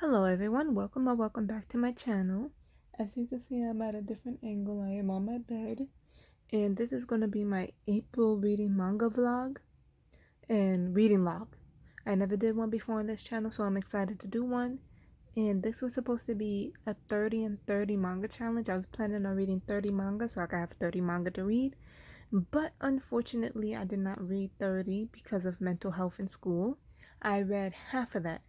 Hello everyone, welcome or welcome back to my channel. As you can see, I'm at a different angle. I am on my bed and this is going to be my April reading manga vlog and reading log. I never did one before on this channel, so I'm excited to do one. And this was supposed to be a 30 and 30 manga challenge. I was planning on reading 30 manga so I could have 30 manga to read. But unfortunately, I did not read 30 because of mental health in school. I read half of that.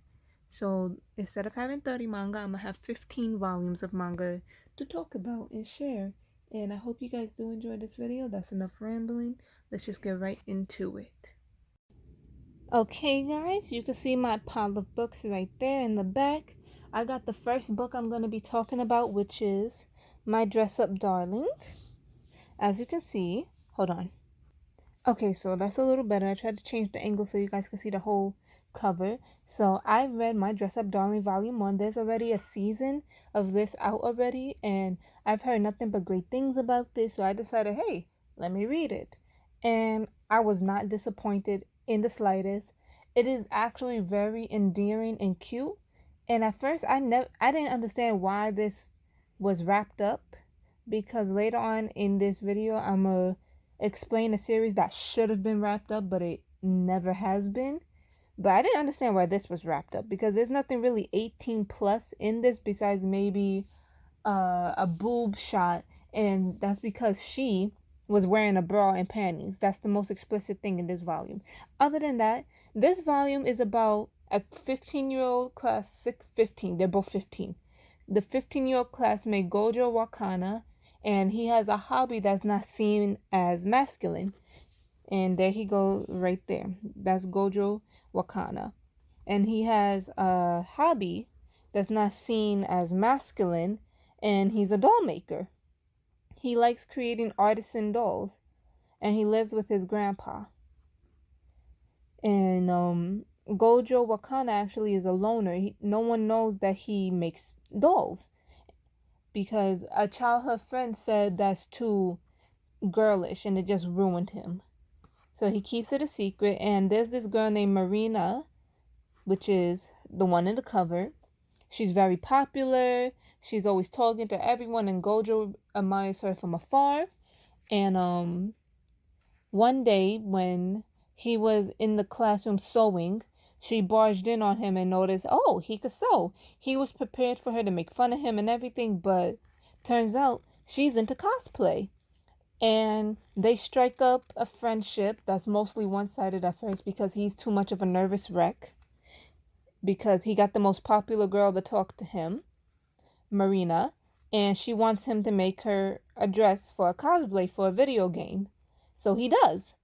So instead of having 30 manga, I'm gonna have 15 volumes of manga to talk about and share. And I hope you guys do enjoy this video. That's enough rambling. Let's just get right into it. Okay guys, you can see my pile of books right there in the back. I got the first book I'm going to be talking about, which is My Dress Up Darling. As you can see, hold on. Okay, so that's a little better. I tried to change the angle so you guys can see the whole cover. So I read My Dress Up Darling Volume 1. There's already a season of this out already, and I've heard nothing but great things about this, so I decided, hey, let me read it. And I was not disappointed in the slightest. It is actually very endearing and cute. And at first I didn't understand why this was wrapped up, because later on in this video I'm a explain a series that should have been wrapped up, but it never has been. But I didn't understand why this was wrapped up, because there's nothing really 18 plus in this besides maybe a boob shot, and that's because she was wearing a bra and panties. That's the most explicit thing in this volume. Other than that, this volume is about a 15-year-old class, 15, they're both 15. The 15-year-old classmate Gojo Wakana, and he has a hobby that's not seen as masculine. And there he goes right there. That's Gojo Wakana. And he has a hobby that's not seen as masculine, and he's a doll maker. He likes creating artisan dolls, and he lives with his grandpa. And Gojo Wakana actually is a loner. No one knows that he makes dolls, because a childhood friend said that's too girlish and it just ruined him. So he keeps it a secret. And there's this girl named Marina, which is the one in the cover. She's very popular. She's always talking to everyone, and Gojo admires her from afar. And one day when he was in the classroom sewing, she barged in on him and noticed, oh, he could sew. He was prepared for her to make fun of him and everything, but turns out she's into cosplay. And they strike up a friendship that's mostly one-sided at first, because he's too much of a nervous wreck, because he got the most popular girl to talk to him, Marina, and she wants him to make her a dress for a cosplay for a video game. So he does,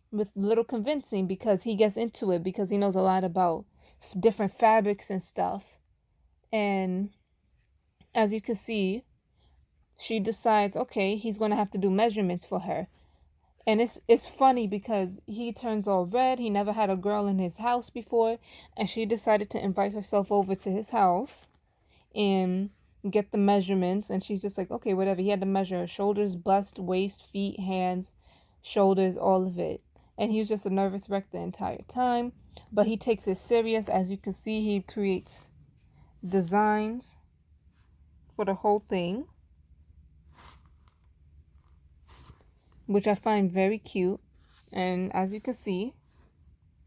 with little convincing, because he gets into it, because he knows a lot about different fabrics and stuff. And as you can see, she decides, okay, he's going to have to do measurements for her. And it's funny because he turns all red. He never had a girl in his house before, and she decided to invite herself over to his house and get the measurements. And she's just like, okay, whatever. He had to measure her shoulders, bust, waist, feet, hands, shoulders, all of it. And he was just a nervous wreck the entire time, but he takes it serious. As you can see, he creates designs for the whole thing, which I find very cute. And as you can see,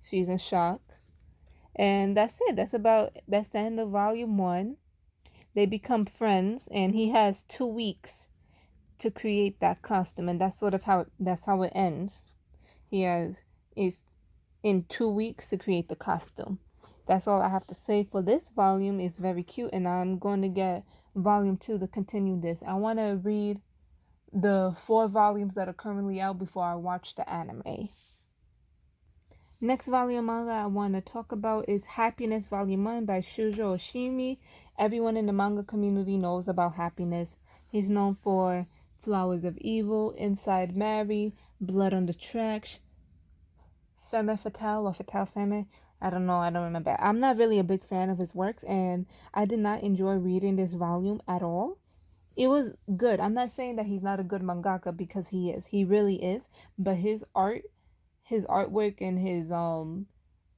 she's in shock. And that's it. That's the end of volume 1. They become friends, and he has 2 weeks to create that costume, and that's sort of how it ends. Is in 2 weeks to create the costume. That's all I have to say for this volume. It's very cute, and I'm going to get volume 2 to continue this. I want to read the 4 volumes that are currently out before I watch the anime. Next volume manga I want to talk about is Happiness Volume 1 by Shujo Oshimi. Everyone in the manga community knows about Happiness. He's known for Flowers of Evil, Inside Mary, Blood on the Tracks, Femme Fatale or Fatale Femme. I don't know. I don't remember. I'm not really a big fan of his works, and I did not enjoy reading this volume at all. It was good. I'm not saying that he's not a good mangaka, because he is. He really is. But his artwork and his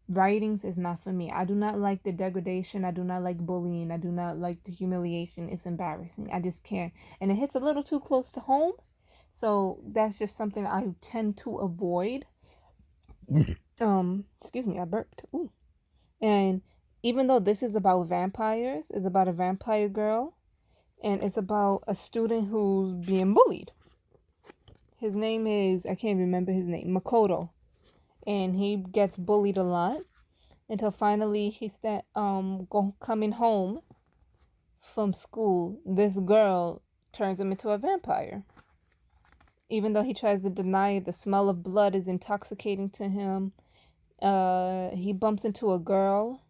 writings is not for me. I do not like the degradation. I do not like bullying. I do not like the humiliation. It's embarrassing. I just can't. And it hits a little too close to home. So that's just something I tend to avoid. Excuse me, I burped. Ooh. And even though this is about vampires, it's about a vampire girl, and it's about a student who's being bullied. His name is, I can't remember his name, Makoto. And he gets bullied a lot until finally he's coming home from school. This girl turns him into a vampire. Even though he tries to deny it, the smell of blood is intoxicating to him. He bumps into a girl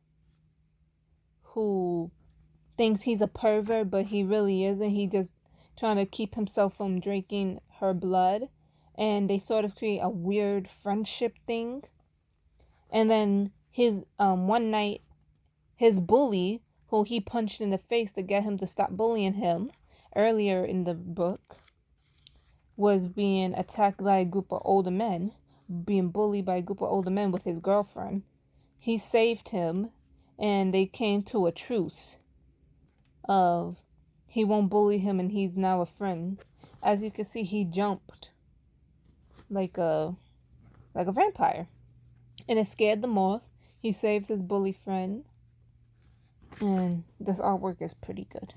who thinks he's a pervert, but he really isn't. He just trying to keep himself from drinking her blood. And they sort of create a weird friendship thing. And then his one night, his bully, who he punched in the face to get him to stop bullying him earlier in the book, was being attacked by a group of older men, being bullied by a group of older men with his girlfriend. He saved him, and they came to a truce of he won't bully him and he's now a friend. As you can see, he jumped like a vampire, and it scared them off. He saves his bully friend, and this artwork is pretty good.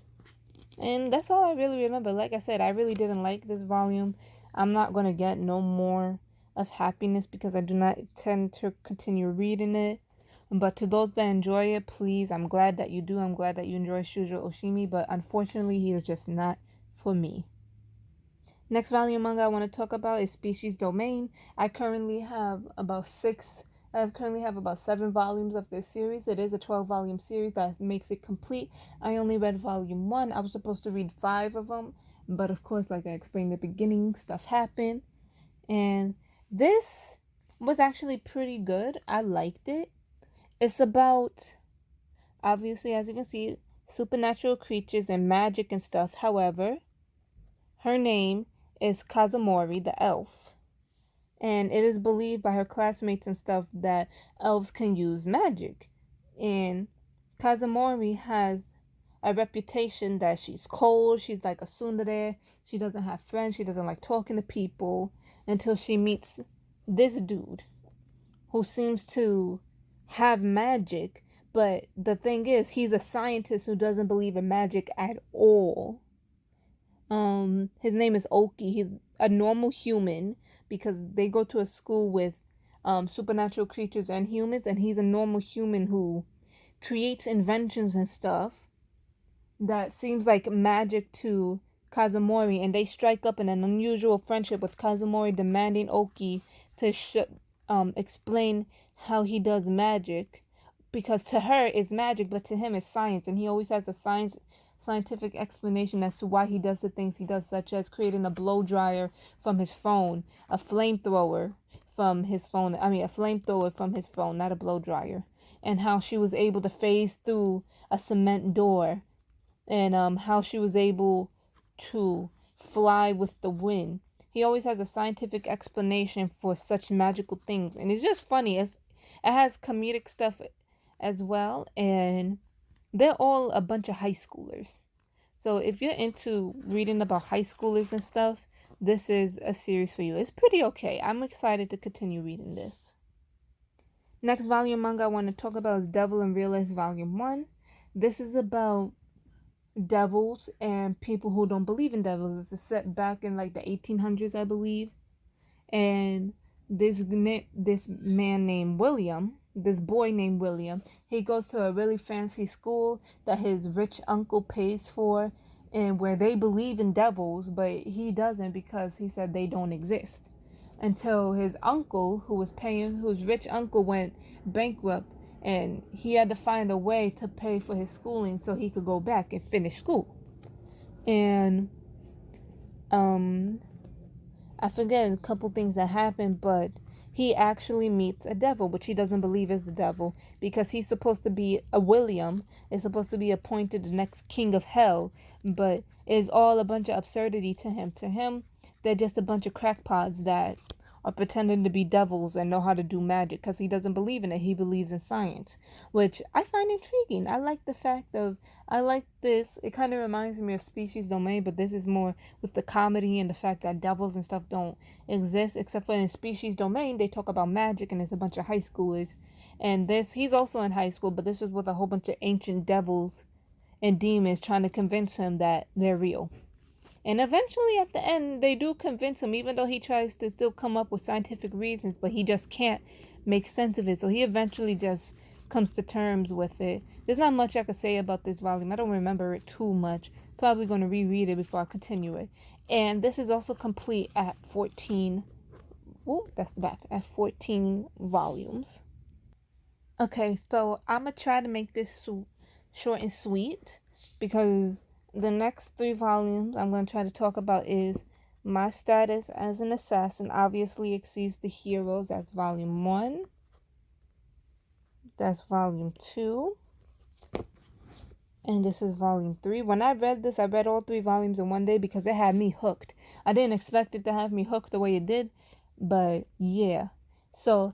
And that's all I really remember. Like I said, I really didn't like this volume. I'm not going to get no more of Happiness because I do not tend to continue reading it. But to those that enjoy it, please, I'm glad that you do. I'm glad that you enjoy Shujo Oshimi, but unfortunately, he is just not for me. Next volume manga I want to talk about is Species Domain. I currently have about 7 volumes of this series. It is a 12-volume series that makes it complete. I only read volume 1. I was supposed to read 5 of them, but of course, like I explained at the beginning, stuff happened. And this was actually pretty good. I liked it. It's about, obviously, as you can see, supernatural creatures and magic and stuff. However, her name is Kazumori, the elf. And it is believed by her classmates and stuff that elves can use magic. And Kazumori has a reputation that she's cold, she's like a tsundere, she doesn't have friends, she doesn't like talking to people, until she meets this dude who seems to have magic. But the thing is, he's a scientist who doesn't believe in magic at all. His name is Oki. He's a normal human because they go to a school with supernatural creatures and humans, and he's a normal human who creates inventions and stuff that seems like magic to Kazumori, and they strike up in an unusual friendship, with Kazumori demanding Oki to explain how he does magic, because to her it's magic, but to him it's science, and he always has a scientific explanation as to why he does the things he does, such as creating a blow dryer from his phone, a flamethrower from his phone, not a blow dryer, and how she was able to phase through a cement door, and how she was able to fly with the wind. He always has a scientific explanation for such magical things, and it's just funny. It has comedic stuff as well, and they're all a bunch of high schoolers. So if you're into reading about high schoolers and stuff, this is a series for you. It's pretty okay. I'm excited to continue reading this. Next volume manga I want to talk about is Devil and Realist Volume 1. This is about devils and people who don't believe in devils. It's set back in like the 1800s, I believe. And this man named William, this boy named William, he goes to a really fancy school that his rich uncle pays for, and where they believe in devils, but he doesn't, because he said they don't exist. Until his uncle, whose rich uncle went bankrupt, and he had to find a way to pay for his schooling so he could go back and finish school. And I forget a couple things that happened, but he actually meets a devil, which he doesn't believe is the devil, because he's supposed to be William is supposed to be appointed the next king of hell, but it's all a bunch of absurdity to him. To him, they're just a bunch of crackpots that are pretending to be devils and know how to do magic because he doesn't believe in it. He believes in science, which I find intriguing. I like the fact of, I like this. It kind of reminds me of Species Domain, but this is more with the comedy and the fact that devils and stuff don't exist, except for in Species Domain, they talk about magic and it's a bunch of high schoolers. And this, he's also in high school, but this is with a whole bunch of ancient devils and demons trying to convince him that they're real. And eventually, at the end, they do convince him, even though he tries to still come up with scientific reasons, but he just can't make sense of it. So he eventually just comes to terms with it. There's not much I could say about this volume. I don't remember it too much. Probably going to reread it before I continue it. And this is also complete at 14. Oh, that's the back. At 14 volumes. Okay, so I'm going to try to make this short and sweet because the next 3 volumes I'm going to try to talk about is My Status as an Assassin obviously exceeds the heroes. That's volume 1. That's volume 2. And this is volume 3. When I read this, I read all 3 volumes in one day because it had me hooked. I didn't expect it to have me hooked the way it did, but yeah. So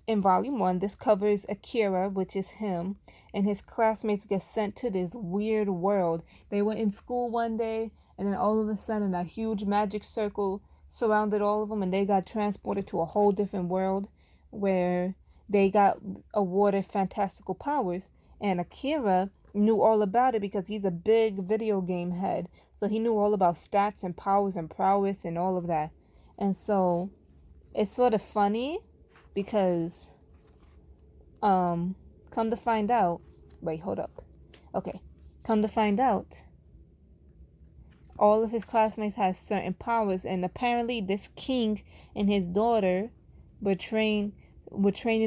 in volume 1, this covers Akira, which is him, and his classmates get sent to this weird world. They were in school one day, and then all of a sudden a huge magic circle surrounded all of them, and they got transported to a whole different world where they got awarded fantastical powers. And Akira knew all about it because he's a big video game head, so he knew all about stats and powers and prowess and all of that. And so it's sort of funny because come to find out, wait, hold up. Okay. Come to find out, all of his classmates had certain powers, and apparently this king and his daughter were training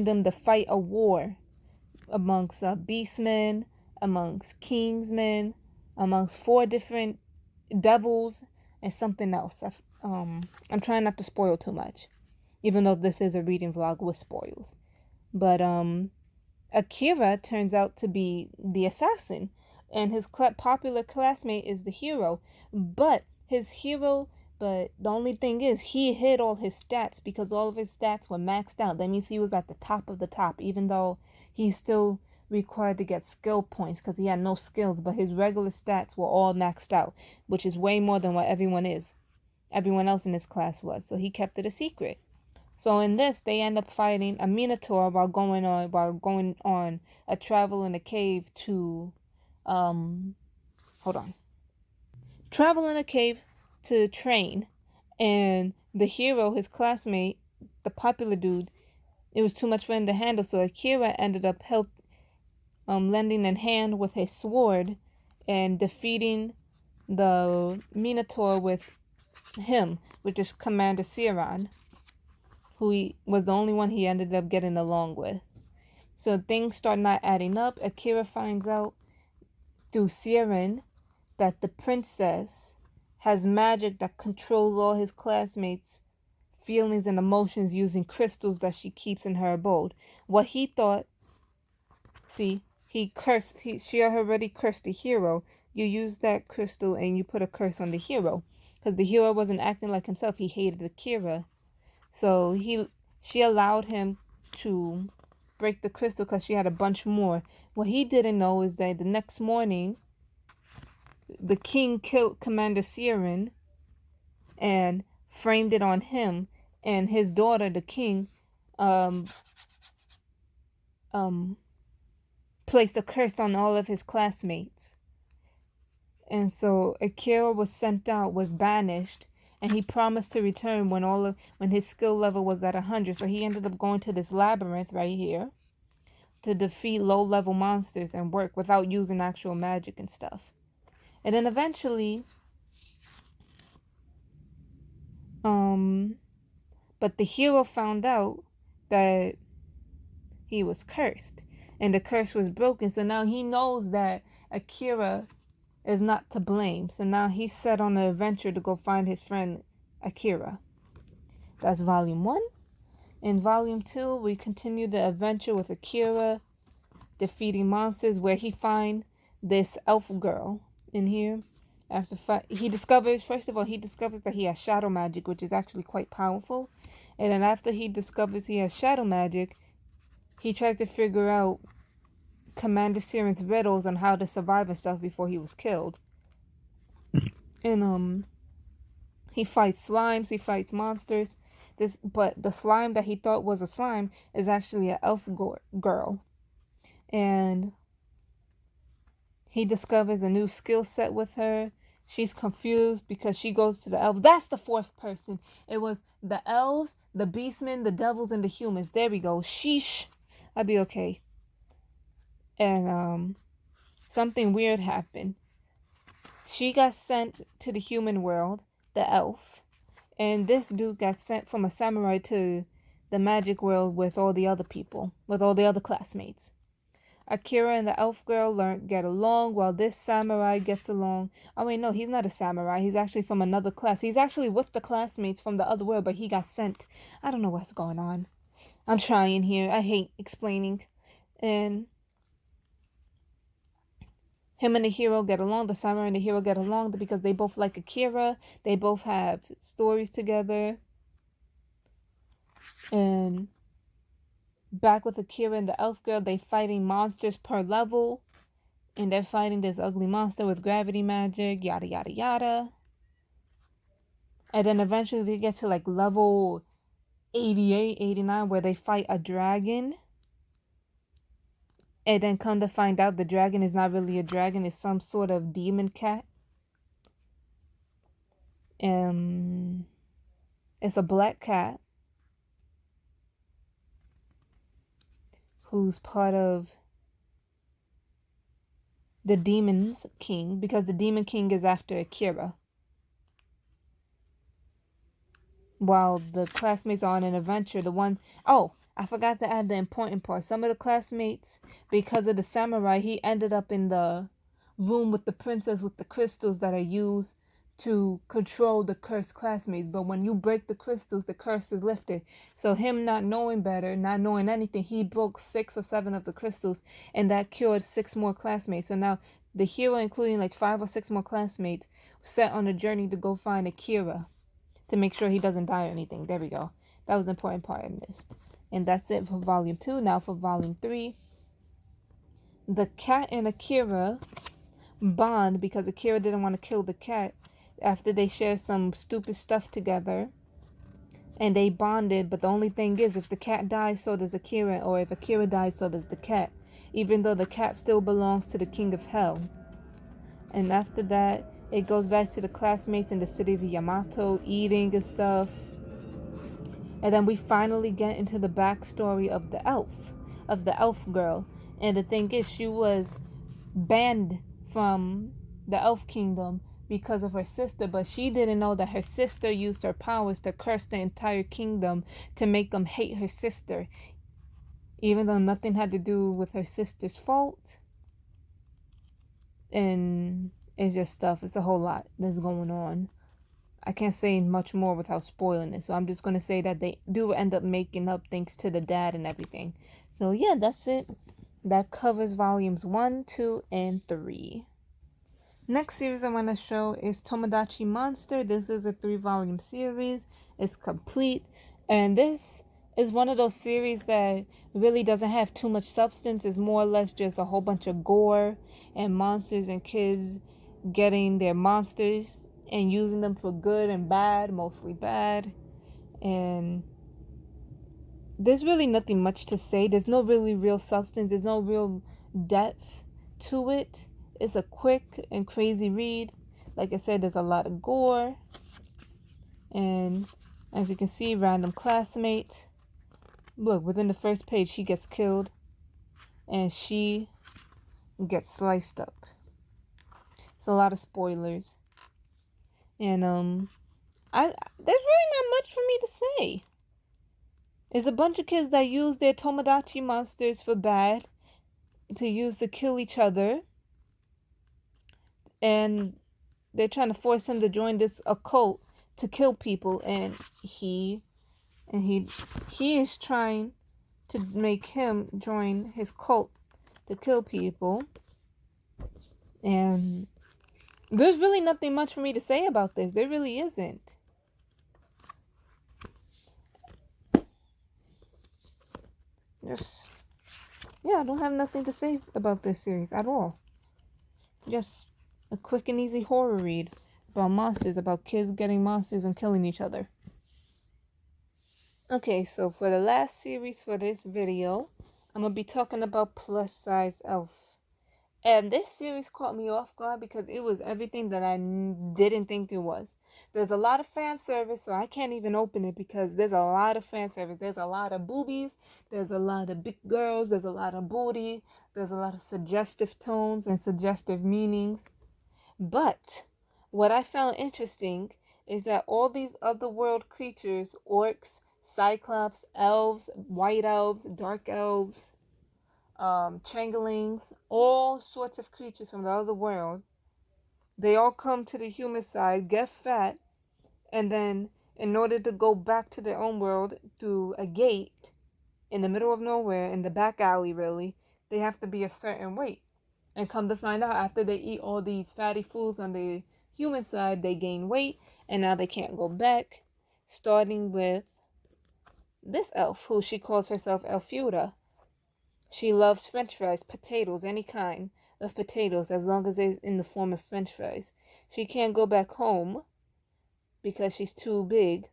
them to fight a war amongst beastmen, amongst kingsmen, amongst 4 different devils and something else. I'm trying not to spoil too much, even though this is a reading vlog with spoils. But Akira turns out to be the assassin, and his popular classmate is the hero. But the only thing is, he hid all his stats because all of his stats were maxed out. That means he was at the top of the top, even though he's still required to get skill points because he had no skills, but his regular stats were all maxed out, which is way more than what everyone else in his class was. So he kept it a secret. So in this, they end up fighting a minotaur while going on a travel in a cave to travel in a cave to train. And the hero, his classmate, the popular dude, it was too much for him to handle, so Akira ended up lending a hand with his sword and defeating the minotaur with him, which is Commander Siran, who was the only one he ended up getting along with. So things start not adding up. Akira finds out through Siren that the princess has magic that controls all his classmates' feelings and emotions using crystals that she keeps in her abode. What he thought, she already cursed the hero. You use that crystal and you put a curse on the hero. Because the hero wasn't acting like himself. He hated Akira. So she allowed him to break the crystal because she had a bunch more. What he didn't know is that the next morning, the king killed Commander Siren and framed it on him, and his daughter, the king, placed a curse on all of his classmates. And so Akira was banished, and he promised to return when his skill level was at 100. So he ended up going to this labyrinth right here to defeat low-level monsters and work without using actual magic and stuff. And then eventually, but the hero found out that he was cursed, and the curse was broken. So now he knows that Akira is not to blame. So now he's set on an adventure to go find his friend Akira. That's volume 1. In volume 2, we continue the adventure with Akira defeating monsters, where he finds this elf girl in here. He discovers that he has shadow magic, which is actually quite powerful. And then after he discovers he has shadow magic, he tries to figure out Commander Siren's riddles on how to survive and stuff before he was killed. And he fights slimes, he fights monsters. But the slime that he thought was a slime is actually an elf girl. And he discovers a new skill set with her. She's confused because she goes to the elves. That's the fourth person. It was the elves, the beastmen, the devils, and the humans. There we go. Sheesh. I'd be okay. And something weird happened. She got sent to the human world, the elf. And this dude got sent from a samurai to the magic world with all the other people, with all the other classmates. Akira and the elf girl get along while this samurai gets along. Oh wait, no, he's not a samurai. He's actually from another class. He's actually with the classmates from the other world, but he got sent. I don't know what's going on. I'm trying here. I hate explaining. And him and the hero get along. The samurai and the hero get along because they both like Akira. They both have stories together. And back with Akira and the elf girl, they fighting monsters per level. And they're fighting this ugly monster with gravity magic, yada yada yada. And then eventually they get to like level 88, 89, where they fight a dragon. And then come to find out the dragon is not really a dragon, it's some sort of demon cat. It's a black cat who's part of the Demon's King, because the Demon King is after Akira. While the classmates are on an adventure, I forgot to add the important part. Some of the classmates, because of the samurai, he ended up in the room with the princess with the crystals that are used to control the cursed classmates. But when you break the crystals, the curse is lifted. So him not knowing better, not knowing anything, he broke 6 or 7 of the crystals, and that cured 6 more classmates. So now the hero, including like 5 or 6 more classmates, set on a journey to go find Akira to make sure he doesn't die or anything. There we go. That was the important part I missed. And that's it for volume 2. Now for volume 3. The cat and Akira bond because Akira didn't want to kill the cat after they shared some stupid stuff together. And they bonded, but the only thing is, if the cat dies, so does Akira, or if Akira dies, so does the cat. Even though the cat still belongs to the King of Hell. And after that, it goes back to the classmates in the city of Yamato eating and stuff. And then we finally get into the backstory of the elf girl. And the thing is, she was banned from the elf kingdom because of her sister, but she didn't know that her sister used her powers to curse the entire kingdom to make them hate her sister, even though nothing had to do with her sister's fault. And it's just stuff. It's a whole lot that's going on. I can't say much more without spoiling it, so I'm just going to say that they do end up making up thanks to the dad and everything. So yeah, that's it. That covers volumes 1, 2, and 3. Next series I want to show is Tomodachi Monster. This is a 3-volume series. It's complete. And this is one of those series that really doesn't have too much substance. It's more or less just a whole bunch of gore and monsters and kids getting their monsters and using them for good and bad, mostly bad. And there's really nothing much to say. There's no really real substance. There's no real depth to it. It's a quick and crazy read. Like I said, there's a lot of gore. And as you can see, random classmate. Look, within the first page, he gets killed. And she gets sliced up. It's a lot of spoilers. And there's really not much for me to say. It's a bunch of kids that use their Tomodachi monsters for bad, to use to kill each other. And they're trying to force him to join this occult to kill people, and he is trying to make him join his cult to kill people. And there's really nothing much for me to say about this. There really isn't. Just, yeah, I don't have nothing to say about this series at all. Just a quick and easy horror read about monsters, about kids getting monsters and killing each other. Okay, so for the last series for this video, I'm going to be talking about Plus Size Elf. And this series caught me off guard because it was everything that I didn't think it was. There's a lot of fan service, so I can't even open it because there's a lot of fan service. There's a lot of boobies, there's a lot of big girls, there's a lot of booty, there's a lot of suggestive tones and suggestive meanings. But what I found interesting is that all these otherworld creatures, orcs, cyclops, elves, white elves, dark elves, changelings, all sorts of creatures from the other world, they all come to the human side, get fat, and then in order to go back to their own world through a gate in the middle of nowhere, in the back alley really, they have to be a certain weight. And come to find out, after they eat all these fatty foods on the human side, they gain weight, and now they can't go back. Starting with this elf, who she calls herself Elfuda. She loves french fries, potatoes, any kind of potatoes, as long as they're in the form of french fries. She can't go back home because she's too big.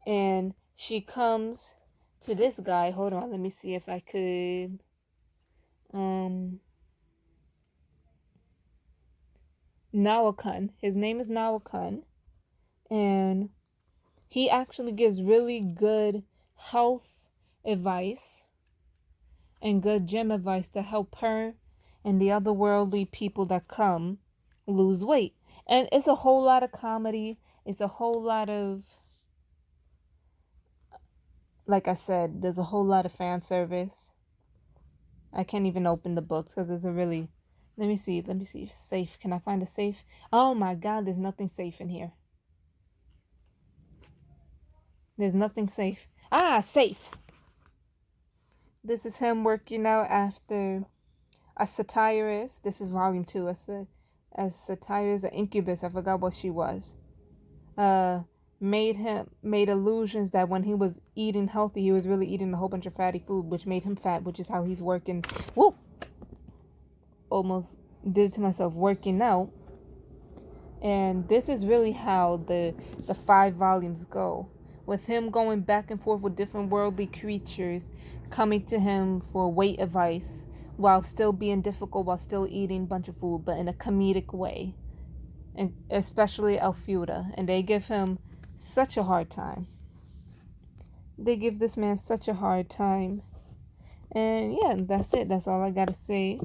And she comes to this guy. Hold on, let me see if I could... Nawakun. His name is Nawakun. And he actually gives really good health advice and good gym advice to help her and the otherworldly people that come lose weight. And it's a whole lot of comedy. It's a whole lot of, like I said, there's a whole lot of fan service. I can't even open the books because it's a really, let me see, safe. Can I find a safe? Oh my God, there's nothing safe in here. There's nothing safe. Ah, safe. This is him working out after a satirist. This is volume 2. A satirist, an incubus. I forgot what she was. Made illusions that when he was eating healthy, he was really eating a whole bunch of fatty food, which made him fat, which is how he's working. Whoa! Almost did it to myself, working out. And this is really how the 5 volumes go, with him going back and forth with different worldly creatures coming to him for weight advice while still being difficult, while still eating a bunch of food, but in a comedic way. And especially Elfuda, and they give him such a hard time. They give this man such a hard time. And yeah, that's it. That's all I gotta say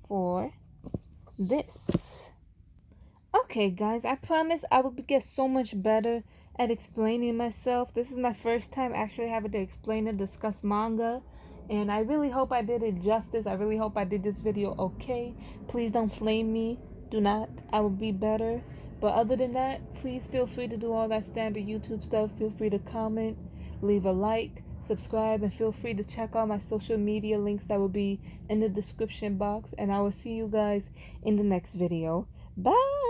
for this. Okay, guys, I promise I will get so much better at explaining myself. This is my first time actually having to explain and discuss manga, and I really hope I did it justice. I really hope I did this video okay. Please don't flame me. Do not. I will be better. But other than that, please feel free to do all that standard YouTube stuff. Feel free to comment, leave a like, subscribe, and feel free to check out my social media links that will be in the description box. And I will see you guys in the next video. Bye!